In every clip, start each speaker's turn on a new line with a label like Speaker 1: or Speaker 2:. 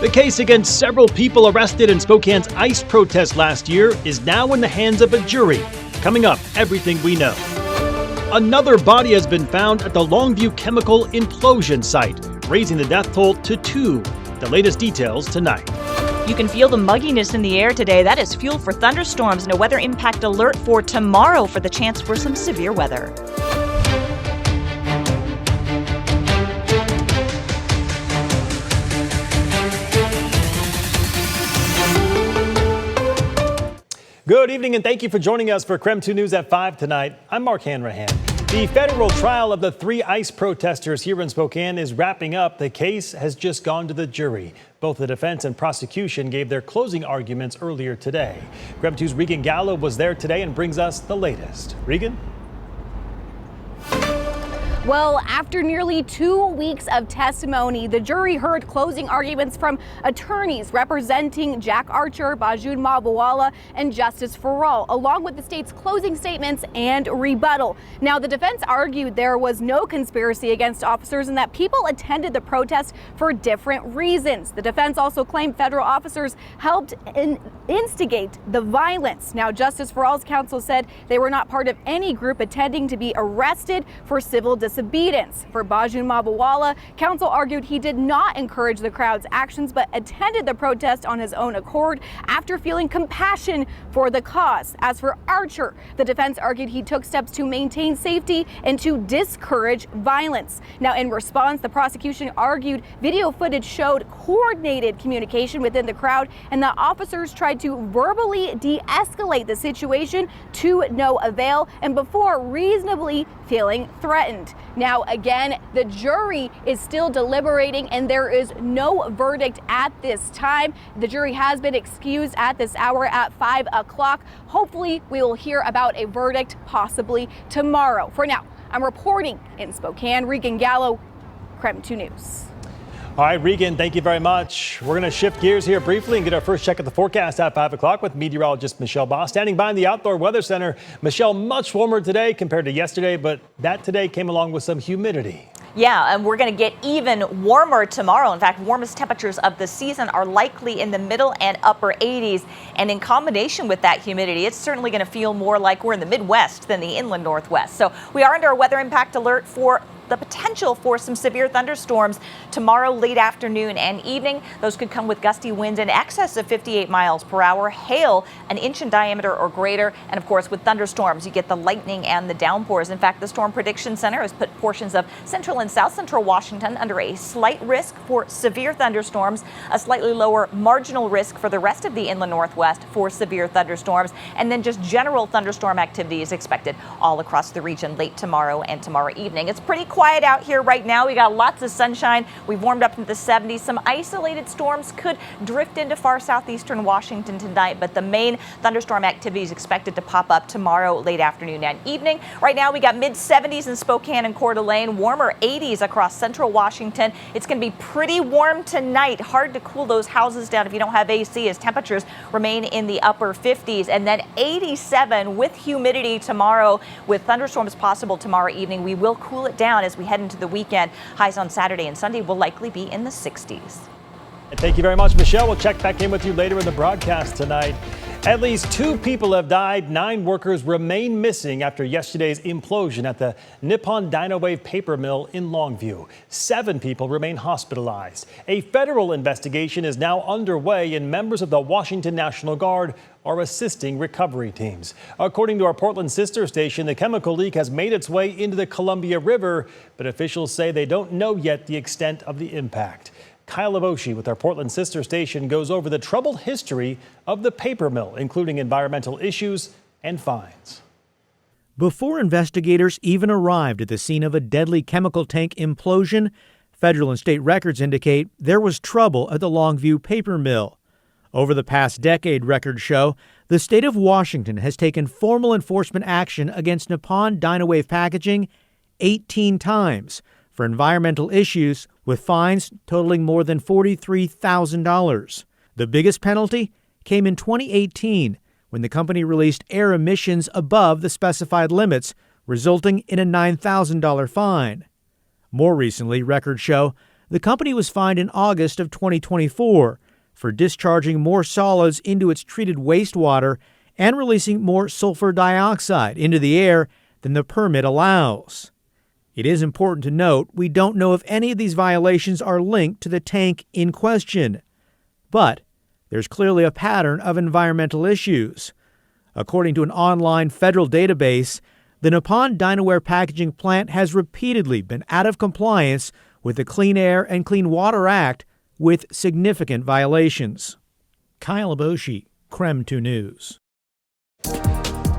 Speaker 1: The case against several people arrested in Spokane's ICE protest last year is now in the hands of a jury. Coming up, everything we know. Another body has been found at the Longview chemical implosion site, raising the death toll to 2. The latest details tonight.
Speaker 2: You can feel the mugginess in the air today. That is fuel for thunderstorms and a weather impact alert for tomorrow for the chance for some severe weather.
Speaker 1: Good evening and thank you for joining us for KREM 2 News at 5 tonight. I'm Mark Hanrahan. The federal trial of the 3 ICE protesters here in Spokane is wrapping up. The case has just gone to the jury. Both the defense and prosecution gave their closing arguments earlier today. KREM 2's Regan Gallo was there today and brings us the latest. Regan?
Speaker 3: Well, after nearly 2 weeks of testimony, the jury heard closing arguments from attorneys representing Jack Archer, Bajun Mabawala, and Justice for All, along with the state's closing statements and rebuttal. Now, the defense argued there was no conspiracy against officers and that people attended the protest for different reasons. The defense also claimed federal officers helped instigate the violence. Now, Justice for All's counsel said they were not part of any group attending to be arrested for civil disobedience. For Bajun Mabawala, counsel argued he did not encourage the crowd's actions but attended the protest on his own accord after feeling compassion for the cause. As for Archer, the defense argued he took steps to maintain safety and to discourage violence. Now, in response, the prosecution argued video footage showed coordinated communication within the crowd and that officers tried to verbally de-escalate the situation to no avail and before reasonably feeling threatened. Now, again, the jury is still deliberating and there is no verdict at this time. The jury has been excused at this hour at 5 o'clock. Hopefully, we will hear about a verdict possibly tomorrow. For now, I'm reporting in Spokane. Regan Gallo, KREM 2 News.
Speaker 1: All right, Regan, thank you very much. We're going to shift gears here briefly and get our first check at the forecast at 5 o'clock with meteorologist Michelle Boss. Standing by in the Outdoor Weather Center. Michelle, much warmer today compared to yesterday, but that today came along with some humidity.
Speaker 2: Yeah, and we're going to get even warmer tomorrow. In fact, warmest temperatures of the season are likely in the middle and upper 80s. And in combination with that humidity, it's certainly going to feel more like we're in the Midwest than the inland Northwest. So we are under a weather impact alert for the potential for some severe thunderstorms tomorrow late afternoon and evening. Those could come with gusty winds in excess of 58 miles per hour, hail an inch in diameter or greater, and of course with thunderstorms you get the lightning and the downpours. In fact, the Storm Prediction Center has put portions of central and south central Washington under a slight risk for severe thunderstorms, a slightly lower marginal risk for the rest of the inland Northwest for severe thunderstorms, and then just general thunderstorm activity is expected all across the region late tomorrow and tomorrow evening. It's pretty quiet out here right now. We got lots of sunshine. We've warmed up into the 70s. Some isolated storms could drift into far southeastern Washington tonight, but the main thunderstorm activity is expected to pop up tomorrow late afternoon and evening. Right now we got mid 70s in Spokane and Coeur d'Alene, warmer 80s across central Washington. It's going to be pretty warm tonight. Hard to cool those houses down if you don't have AC as temperatures remain in the upper 50s, and then 87 with humidity tomorrow with thunderstorms possible tomorrow evening. We will cool it down as we head into the weekend. Highs on Saturday and Sunday will likely be in the 60s.
Speaker 1: Thank you very much, Michelle. We'll check back in with you later in the broadcast tonight. At least 2 people have died. 9 workers remain missing after yesterday's implosion at the Nippon Dynawave paper mill in Longview. 7 people remain hospitalized. A federal investigation is now underway and members of the Washington National Guard are assisting recovery teams. According to our Portland sister station, the chemical leak has made its way into the Columbia River, but officials say they don't know yet the extent of the impact. Kyle Lavoshi with our Portland sister station goes over the troubled history of the paper mill, including environmental issues and fines.
Speaker 4: Before investigators even arrived at the scene of a deadly chemical tank implosion, federal and state records indicate there was trouble at the Longview paper mill. Over the past decade, records show, the state of Washington has taken formal enforcement action against Nippon Dynawave Packaging 18 times for environmental issues, with fines totaling more than $43,000. The biggest penalty came in 2018 when the company released air emissions above the specified limits, resulting in a $9,000 fine. More recently, records show The company was fined in August of 2024 for discharging more solids into its treated wastewater and releasing more sulfur dioxide into the air than the permit allows. It is important to note we don't know if any of these violations are linked to the tank in question. But there's clearly a pattern of environmental issues. According to an online federal database, the Nippon Dinoware packaging plant has repeatedly been out of compliance with the Clean Air and Clean Water Act with significant violations. Kyle Aboshi, KREM 2 News.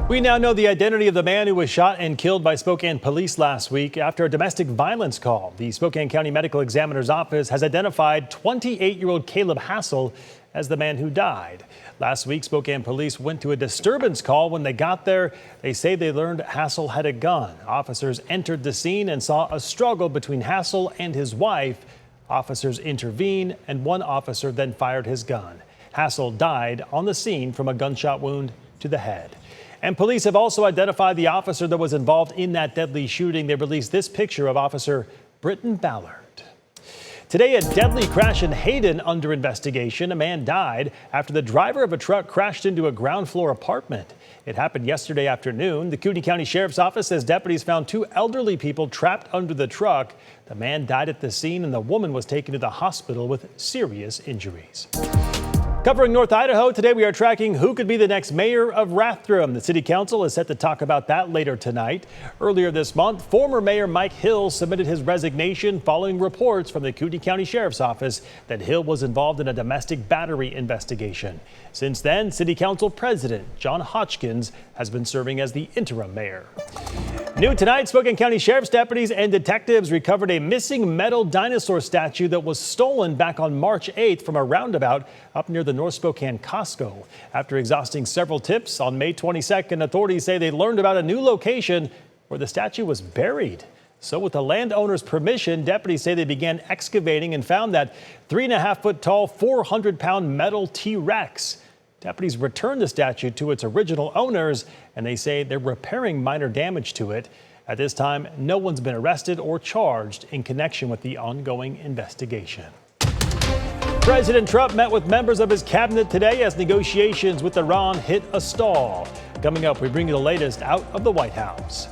Speaker 1: We now know the identity of the man who was shot and killed by Spokane police last week after a domestic violence call. The Spokane County Medical Examiner's Office has identified 28-year-old Caleb Hassel as the man who died. Last week, Spokane police went to a disturbance call. When they got there, they say they learned Hassel had a gun. Officers entered the scene and saw a struggle between Hassel and his wife. Officers intervened, and one officer then fired his gun. Hassel died on the scene from a gunshot wound to the head. And police have also identified the officer that was involved in that deadly shooting. They released this picture of Officer Britton Ballard. Today, a deadly crash in Hayden under investigation. A man died after the driver of a truck crashed into a ground floor apartment. It happened yesterday afternoon. The CUNY County Sheriff's Office says deputies found two elderly people trapped under the truck. The man died at the scene and the woman was taken to the hospital with serious injuries. Covering North Idaho, today we are tracking who could be the next mayor of Rathdrum. The city council is set to talk about that later tonight. Earlier this month, former Mayor Mike Hill submitted his resignation following reports from the CUNY County Sheriff's Office that Hill was involved in a domestic battery investigation. Since then, City Council President John Hodgkins has been serving as the interim mayor. New tonight, Spokane County Sheriff's deputies and detectives recovered a missing metal dinosaur statue that was stolen back on March 8th from a roundabout up near the North Spokane Costco. After exhausting several tips on May 22nd, authorities say they learned about a new location where the statue was buried. So with the landowner's permission, deputies say they began excavating and found that 3.5-foot tall, 400-pound metal T-Rex. Deputies returned the statue to its original owners, and they say they're repairing minor damage to it. At this time, no one's been arrested or charged in connection with the ongoing investigation. President Trump met with members of his cabinet today as negotiations with Iran hit a stall. Coming up, we bring you the latest out of the White House.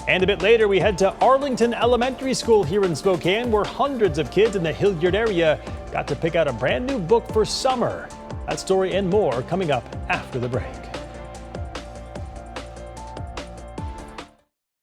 Speaker 1: And a bit later, we head to Arlington Elementary School here in Spokane, where hundreds of kids in the Hilliard area got to pick out a brand new book for summer. That story and more coming up after the break.